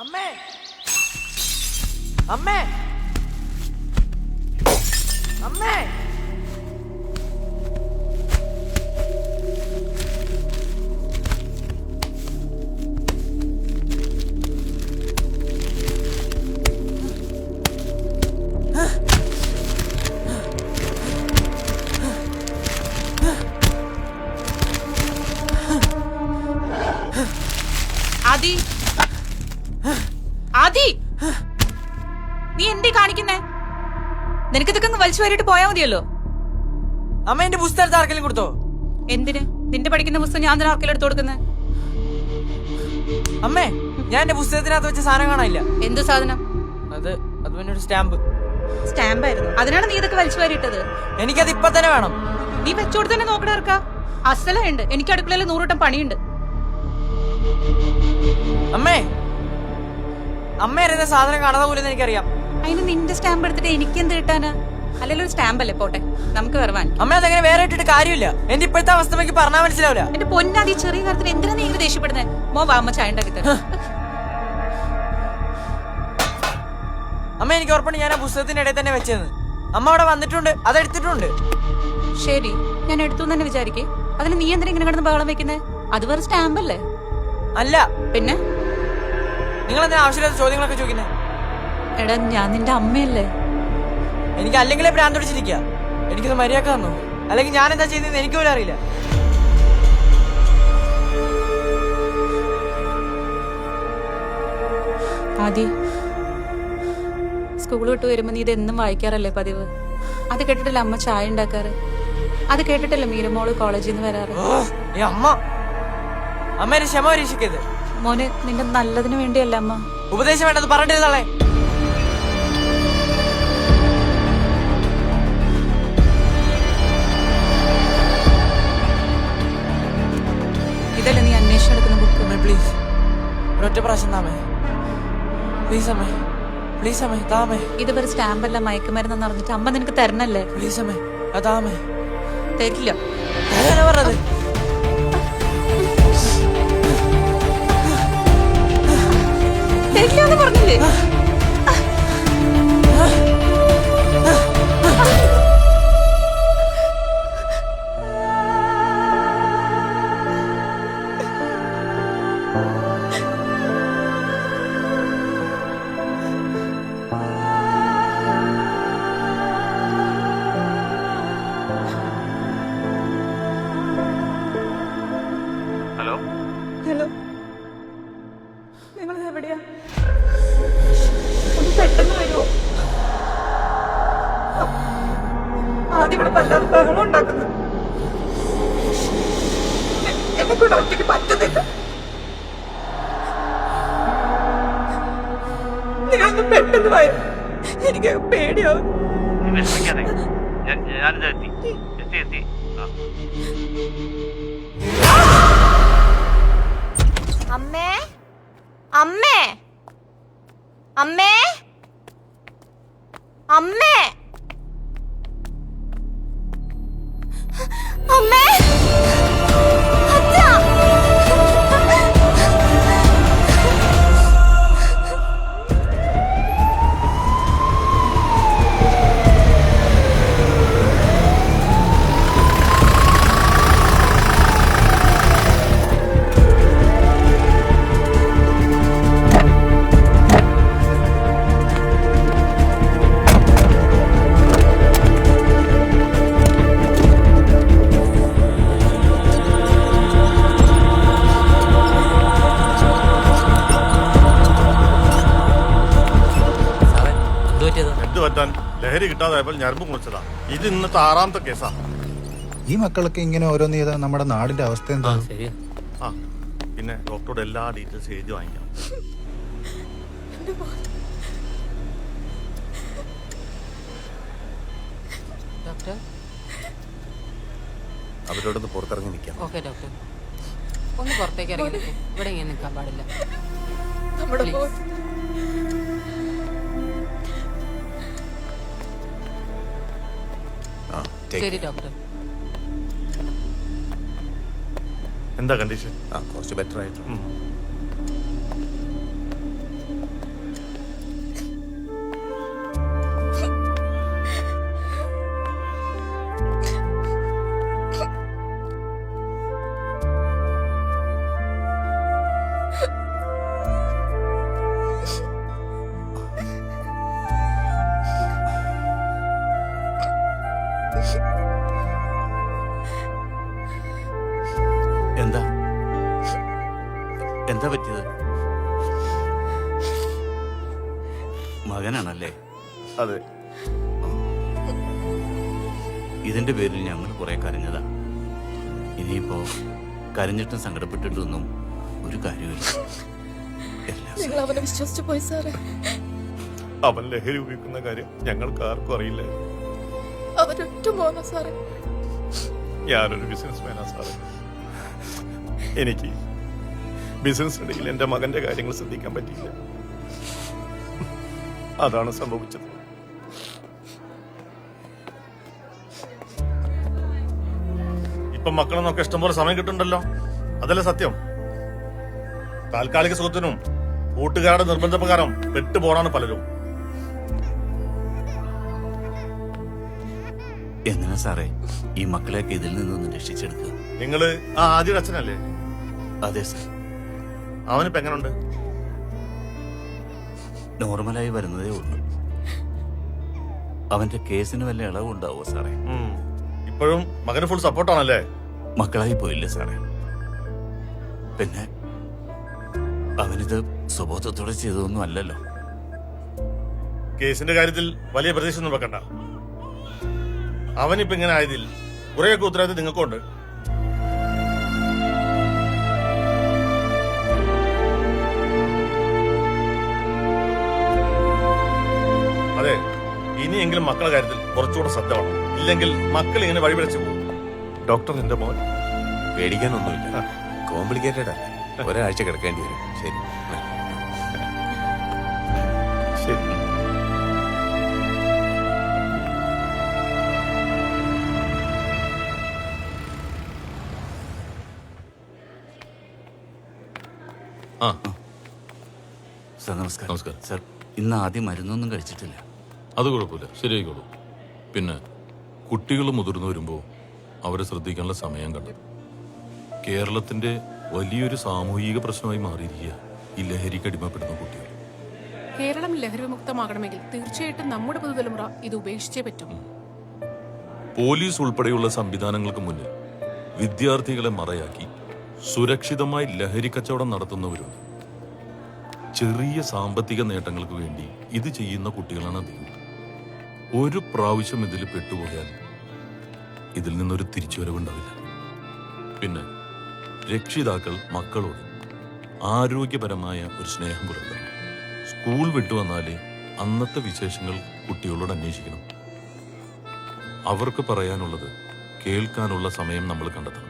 അമ്മേ അമ്മേ അമ്മേ ആദി ആദി നീ എന്തേ കാണിക്കുന്നേ? നിനക്കിതൊക്കെ വലിച്ചു വാരിട്ട് പോയാ മതിയല്ലോ. അമ്മ എന്റെ പുസ്തകത്തെ ആർക്കെങ്കിലും കൊടുത്തോ? എന്തിന്? നിന്റെ പഠിക്കുന്ന പുസ്തകം ഞാൻ തന്നെ ആർക്കെങ്കിലും എടുത്തു കൊടുക്കുന്നേ? അമ്മേ, ഞാൻ എന്റെ പുസ്തകത്തിനകത്ത് വെച്ച സാധനം കാണാനില്ല. എന്ത് സാധനം? അത് പിന്നെ ഒരു സ്റ്റാമ്പ്. സ്റ്റാമ്പായിരുന്നു. അതിനാണ് നീ ഇതൊക്കെ വലിച്ചു വാരിട്ടത്? എനിക്കത് ഇപ്പൊ തന്നെ വേണം. നീ വെച്ചോട് തന്നെ നോക്കണ ഇറക്ക. അസലുണ്ട്. എനിക്ക് അടുക്കളയിൽ 100 വട്ടം പണിയുണ്ട്. അമ്മേ, അമ്മ എറിയുന്ന സാധനം കാണാതെ പോലും എനിക്കറിയാം. അതിന് നിന്റെ സ്റ്റാമ്പ് എടുത്തിട്ട് എനിക്ക് എന്ത് കിട്ടാനാ? അല്ലെങ്കിൽ ഒരു സ്റ്റാമ്പ് അല്ലേ, പോട്ടെ, നമുക്ക് വരവാൻ. അമ്മ അതങ്ങനെ വേറെ ഇട്ടിട്ട് കാര്യമില്ല. എന്റെ ഇപ്പോഴത്തെ അവസ്ഥ എനിക്ക് പറഞ്ഞാൽ മനസ്സിലാവില്ല. എന്റെ പൊന്നാദി, ചെറിയ കാര്യത്തിന് എന്തിനാ നീ ഇങ്ങനെ ദേഷ്യപ്പെടുന്നേ? മോ വാ, അമ്മ ചായ ഉണ്ടാക്കി തരാം. അമ്മ, എനിക്ക് ഉറപ്പുണ്ട് ഞാൻ ആ പുസ്തകത്തിന്റെ ഇടയിൽ തന്നെ വെച്ചതെന്ന്. അമ്മ അവിടെ വന്നിട്ടുണ്ട്, അതെടുത്തിട്ടുണ്ട്. ശരി, ഞാൻ എടുത്തു തന്നെ വിചാരിക്കേ. അതിന് നീ എന്തിനാ ഇങ്ങനെ കിടന്ന് ബഹളം വെക്കുന്നേ? അത് വേറെ സ്റ്റാമ്പ് അല്ലേ? അല്ല. പിന്നെ നിങ്ങൾ എന്തിനാ ആവശ്യമില്ലാത്ത ചോദ്യങ്ങളൊക്കെ ചോദിക്കുന്നേ? എടാ, ഞാൻ നിന്റെ അമ്മയല്ലേ. എനിക്ക് അല്ലെങ്കിലേ ഭ്രാന്ത് പിടിച്ചിരിക്കുക. എനിക്കൊന്ന് മര്യാദ തന്നു, അല്ലെങ്കിൽ ഞാൻ എന്താ ചെയ്യുന്നതെന്ന് എനിക്ക് പോലും അറിയില്ല. ആദി, സ്കൂൾ വിട്ട് വരുമ്പോ നീ ഇതെന്നും വായിക്കാറല്ലേ പതിവ്? അത് കേട്ടിട്ടല്ലേ അമ്മ ചായ ഉണ്ടാക്കാറ്? അത് കേട്ടിട്ടല്ലേ മീരമോള് കോളേജിൽ നിന്ന് വരാറ്? അമ്മ എന്നെ ക്ഷമ പരീക്ഷിക്കരുത്. മോനെ, നിന്റെ നല്ലതിന് വേണ്ടിയല്ല അമ്മ. ഉപദേശം വേണ്ടത് പറഞ്ഞിരുന്നാളെ. ഇതല്ലേ നീ അന്വേഷണം എടുക്കുന്ന ബുക്ക്? അമ്മേ, പ്ലീസ് ഒരൊറ്റ പ്രാവശ്യം താമേ. പ്ലീസ് അമ്മേ, പ്ലീസ് അമ്മേ, താമേ. ഇത് വെറും സ്റ്റാമ്പല്ല, മയക്കുമരുന്നെന്ന് അറിഞ്ഞിട്ട് അമ്മ നിനക്ക് തരണല്ലേ? പ്ലീസ് അമ്മേ, അതാമേ. തരില്ല. പറഞ്ഞത് തരില്ല എന്ന് പറഞ്ഞില്ലേ? ഹലോ ഹലോ, നിങ്ങൾ എവിടെയാ? ഒന്ന് പെട്ടെന്ന് വരുമോ? ആദ്യം ഇവിടെ വല്ലാതെ ബഹളം ഉണ്ടാക്കുന്നു. എന്നെ കൊണ്ട് ഒറ്റയ്ക്ക് പറ്റുന്നില്ല. നിങ്ങളൊന്ന് പെട്ടെന്ന് വരും, എനിക്ക് പേടിയാവും. നീ വിഷമിക്കാതെ, ഞാനിത് എത്തി. അമ്മേ അമ്മേ അമ്മേ അമ്മേ അമ്മേ അച്ഛാ. ലഹരി കിട്ടാതായപ്പോൾ ഞരമ്പ് മുറിച്ചതാ. ഇത് ഇന്നത്തെ 6ാമത്തെ കേസാ. ഈ മക്കളൊക്കെ ഇങ്ങനെ ഓരോന്ന് ചെയ്താൽ നമ്മുടെ നാടിന്റെ അവസ്ഥ എന്താ? ആ, പിന്നെ ഡോക്ടറോട് എല്ലാ ഡീറ്റെയിൽസ് എഴുതി വാങ്ങിക്കാം. ഡോക്ടർ, അവരോടൊന്ന് പുറത്തിറങ്ങി നിൽക്കാം. ഓക്കെ ഡോക്ടർ, ഒന്ന് പുറത്തേക്ക് ഇറങ്ങി നിൽക്കും. ഇവിടെ ഇങ്ങനെ നിൽക്കാൻ പാടില്ല. ശരി ഡോക്ടർ. എന്താ കണ്ടീഷൻ? കുറച്ച് ബെറ്റർ ആയിട്ട്. എന്താ പറ്റിയത്? മകനാണല്ലേ? അതെ. ഇതിന്റെ പേരിൽ ഞങ്ങൾ കുറെ കരഞ്ഞതാ. ഇനിയിപ്പോ കരഞ്ഞിട്ടും സങ്കടപ്പെട്ടിട്ടൊന്നും ഒരു കാര്യമില്ല. നിങ്ങൾ അവനെ വിശ്വസിച്ചു പോയി സാറേ. അവൻ ലഹരി ഉപയോഗിക്കുന്ന കാര്യം ഞങ്ങൾക്ക് ആർക്കും അറിയില്ല. അവരൊറ്റ മോന സാറേ. ഞാനൊരു ബിസിനസ്മാനാ സാറേ. എനിക്ക് ബിസിനസ്സിനിടയിൽ എന്റെ മകന്റെ കാര്യങ്ങൾ ശ്രദ്ധിക്കാൻ പറ്റിയില്ല. അതാണ് സംഭവിച്ചത്. ഇപ്പൊ മക്കളെന്നൊക്കെ ഇഷ്ടംപോലെ സമയം കിട്ടുന്നുണ്ടല്ലോ, അതല്ലേ സത്യം. താൽക്കാലിക സുഖത്തിനും കൂട്ടുകാരുടെ നിർബന്ധപ്രകാരം പെട്ടുപോടാണ് പലരും. എങ്ങനെ സാറേ ഈ മക്കളെയൊക്കെ ഇതിൽ നിന്നൊന്ന് രക്ഷിച്ചെടുക്കുക? നിങ്ങള് ആ ആദ്യയുടെ അച്ഛനല്ലേ? അതെ സാർ. അവനിപ്പോ എങ്ങനുണ്ട്? നോർമലായി വരുന്നതേ ഉള്ളൂ. അവന്റെ കേസിന് വല്ല ഇളവുണ്ടാവോ സാറേ? ഇപ്പോഴും മകന് ഫുൾ സപ്പോർട്ടാണല്ലേ? മക്കളായി പോയില്ലേ സാറേ? പിന്നെ അവനിത് സ്വബോധത്തോടെ ചെയ്തതൊന്നും അല്ലല്ലോ. കേസിന്റെ കാര്യത്തിൽ വലിയ പ്രതീക്ഷ ഒന്നും വെക്കണ്ട. അവനിപ്പോ ഇങ്ങനെ ആയതിൽ കുറെയൊക്കെ ഉത്തരവാദിത്തം നിങ്ങൾക്കുണ്ട്. അതെ, ഇനിയെങ്കിലും മക്കളുടെ കാര്യത്തിൽ കുറച്ചുകൂടെ ശ്രദ്ധ വേണം. ഇല്ലെങ്കിൽ മക്കൾ ഇങ്ങനെ വഴിപിഴച്ചു പോകും. ഡോക്ടർ, എന്റെ മോൻ പേടിക്കാനൊന്നുമില്ല. കോംപ്ലിക്കേറ്റഡ് അല്ല. ഒരാഴ്ച കിടക്കേണ്ടി വരും. ശരി ശരി. സാർ നമസ്കാരം. നമസ്കാരം സാർ. ഇന്ന് ആദ്യം മരുന്നൊന്നും കഴിച്ചിട്ടില്ല. അത് കുഴപ്പമില്ല, ശരിയായിക്കോളൂ. പിന്നെ കുട്ടികൾ മുതിർന്നു വരുമ്പോൾ അവരെ ശ്രദ്ധിക്കാനുള്ള സമയം കണ്ടത് കേരളത്തിന്റെ വലിയൊരു സാമൂഹിക പ്രശ്നമായി മാറിയിരിക്കുക ഈ ലഹരിക്ക് അടിമപ്പെടുന്ന കുട്ടികൾ. കേരളം ലഹരി വിമുക്തമാകണമെങ്കിൽ തീർച്ചയായിട്ടും നമ്മുടെ പുതുതലമുറ ഇത് ഉപേക്ഷിച്ചേ പറ്റും. പോലീസ് ഉൾപ്പെടെയുള്ള സംവിധാനങ്ങൾക്ക് മുന്നിൽ വിദ്യാർത്ഥികളെ മറയാക്കി സുരക്ഷിതമായി ലഹരി കച്ചവടം നടത്തുന്നവരുണ്ട്. ചെറിയ സാമ്പത്തിക നേട്ടങ്ങൾക്ക് വേണ്ടി ഇത് ചെയ്യുന്ന കുട്ടികളാണ് അധികം. ഒരു പ്രാവശ്യം ഇതിൽ പെട്ടുപോയാൽ ഇതിൽ നിന്നൊരു തിരിച്ചുവരവുണ്ടാവില്ല. പിന്നെ രക്ഷിതാക്കൾ മക്കളോട് ആരോഗ്യപരമായ ഒരു സ്നേഹം പുലർത്തണം. സ്കൂൾ വിട്ടു വന്നാലേ അന്നത്തെ വിശേഷങ്ങൾ കുട്ടികളോട് അന്വേഷിക്കണം. അവർക്ക് പറയാനുള്ളത് കേൾക്കാനുള്ള സമയം നമ്മൾ കണ്ടെത്തണം.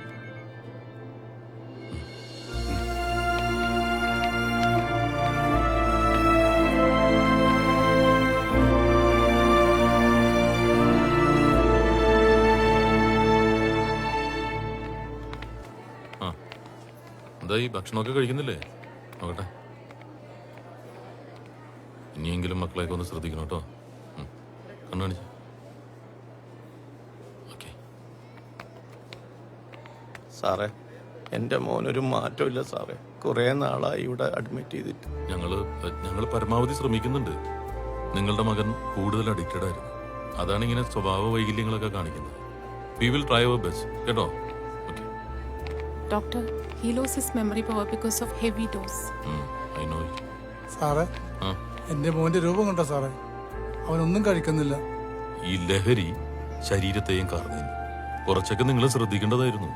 എന്തായി, ഭക്ഷണമൊക്കെ കഴിക്കുന്നില്ലേ? നോക്കട്ടെ. ഇനിയെങ്കിലും മക്കളെയൊക്കെ ഒന്ന് ശ്രദ്ധിക്കണം കേട്ടോ. കണ്ണു കാണിച്ചു. ഓക്കെ സാറേ, എന്റെ മോനൊരു മാറ്റമില്ല സാറേ. കുറെ നാളായി ഇവിടെ അഡ്മിറ്റ് ചെയ്തിട്ട്. ഞങ്ങൾ പരമാവധി ശ്രമിക്കുന്നുണ്ട്. നിങ്ങളുടെ മകൻ കൂടുതൽ അഡിക്റ്റഡ് ആയിരുന്നു. അതാണ് ഇങ്ങനെ സ്വഭാവ വൈകല്യങ്ങളൊക്കെ കാണിക്കുന്നത്. We will try our best കേട്ടോ. Okay doctor, he lost his memory power because of heavy dose. I know. സാറേ, എന്റെ മോന്റെ രൂപം കണ്ടോ സാറേ? അവനൊന്നും കഴിക്കുന്നില്ല. ഈ ലഹരി ശരീരത്തെയും കാർന്നു. കുറച്ചൊക്കെ നിങ്ങൾ ശ്രദ്ധിക്കേണ്ടതായിരുന്നു.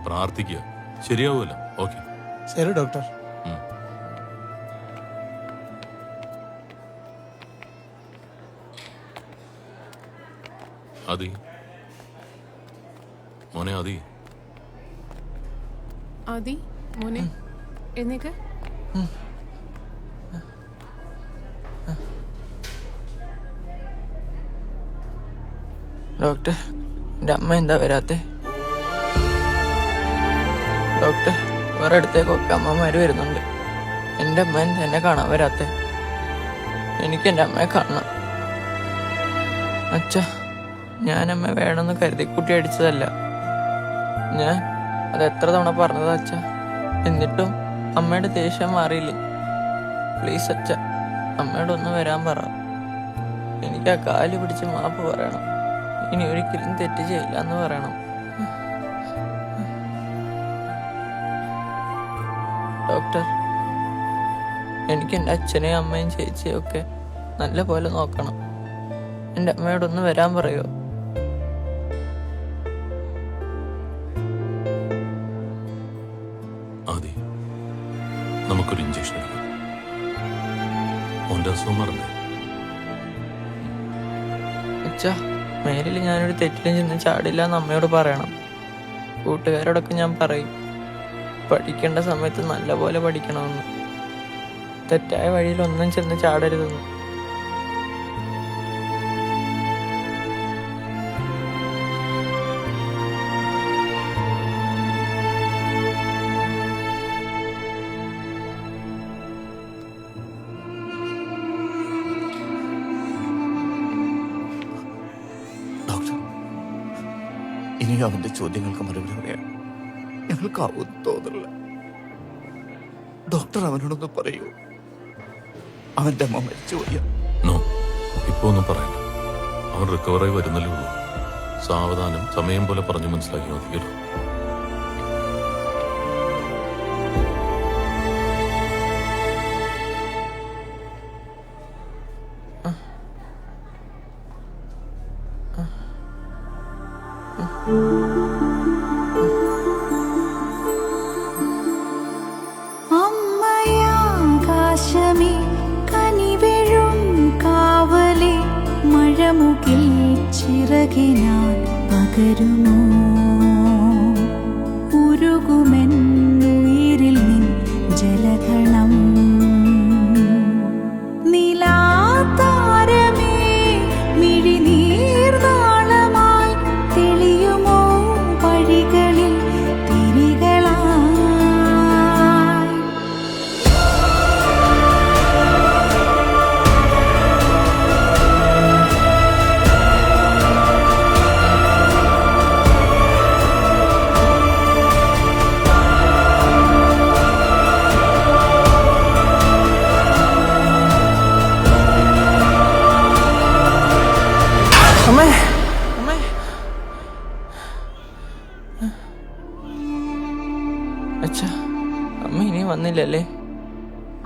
പ്രാർത്ഥിക്കുക, ശരിയാവുമല്ലോ. ഓക്കെ ശരി ഡോക്ടർ. ആദി, മോനെ ആദി. ആദി മോനെ, എന്നേക്ക് ഡോക്ടർ, എൻ്റെ അമ്മ എന്താ വരാത്തെ? ഡോക്ടർ, വേറെ അടുത്തേക്കൊക്കെ അമ്മമാര് വരുന്നുണ്ട്. എൻ്റെ അമ്മ എന്നെ കാണാൻ വരാത്തെ? എനിക്ക് എൻ്റെ അമ്മയെ കാണണം. അച്ഛാ, ഞാനമ്മ വേണമെന്ന് കരുതി കുട്ടി അടിച്ചതല്ല. ഞാൻ അത് എത്ര തവണ പറഞ്ഞതാ അച്ഛാ. എന്നിട്ടും അമ്മയുടെ ദേഷ്യം മാറിയില്ലേ? പ്ലീസ് അച്ഛ, അമ്മയോട് ഒന്ന് വരാൻ പറ. എനിക്ക് ആ കാല് പിടിച്ച് മാപ്പ് പറയണം. ഇനി ഒരിക്കലും തെറ്റ് ചെയ്യില്ല എന്ന് പറയണം. ഡോക്ടർ, എനിക്ക് എൻ്റെ അച്ഛനെയും അമ്മയും ചേച്ചിയും ഒക്കെ നല്ല പോലെ നോക്കണം. എൻ്റെ അമ്മയോടൊന്ന് വരാൻ പറയോ? ആദി, നമുക്കൊരു ഇഞ്ചക്ഷൻ എടുക്കാം. ഓൻ്റെ അസുഖം മറന്നേ. അച്ഛാ, മേലിൽ ഞാനൊരു തെറ്റിലും ചെന്ന് ചാടില്ല എന്ന് അമ്മയോട് പറയണം. കൂട്ടുകാരോടൊക്കെ ഞാൻ പറയും പഠിക്കേണ്ട സമയത്ത് നല്ല പോലെ പഠിക്കണമെന്ന്, തെറ്റായ വഴിയിൽ ഒന്നും ചെന്ന് ചാടരുതെന്ന്. ഡോക്ടർ, ഇനി അവന്റെ ചോദ്യങ്ങൾക്ക് മറുപടി പറയാൻ ഞങ്ങൾക്കാവും തോന്നില്ല. ഡോക്ടർ അവനോടൊന്ന് പറയൂ, അവന്റെ അമ്മ മരിച്ചുപോയ. നോ, ഇപ്പൊ ഒന്നും പറയണ്ട. അവൻ റിക്കവറായി വരുന്നല്ലേ ഉള്ളൂ. സാവധാനം സമയം പോലെ പറഞ്ഞു മനസ്സിലാക്കി മതി കേട്ടോ. അമ്മയാകാശമേ കനിവെഴും കാവലേ, മഴമുകിൽ ചിറകിനാൽ പകരുമോ ഉരുകുമെന്നുയിരിൽ നിൻ ജലഗണം. നിലാതാരമേ മിഴിനീർനാളമായി തെളിയുമോ വഴികളിൽ തിരികളായി. അമ്മേ, അമ്മേ. അച്ഛാ, അമ്മ ഇനിയും വന്നില്ലല്ലേ?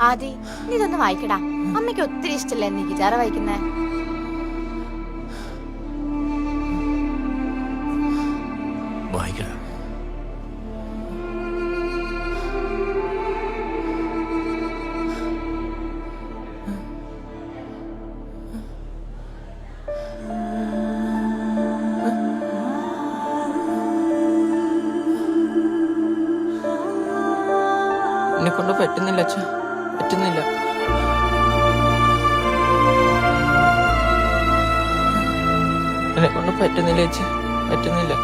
ആദി, നീ ഇതൊന്ന് വായിക്കടാ. അമ്മയ്ക്ക് ഒത്തിരി ഇഷ്ടല്ലേ നീ ഗിറ്റാർ വായിക്കുന്നേ. വായിക്കട. എന്നെ കൊണ്ട് പറ്റുന്നില്ല അച്ഛാ, പറ്റുന്നില്ല. എന്നെ കൊണ്ട് പറ്റുന്നില്ല ചേച്ചി, പറ്റുന്നില്ല.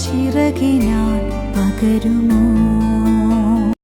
ചിറകിനാൽ പകരുമോ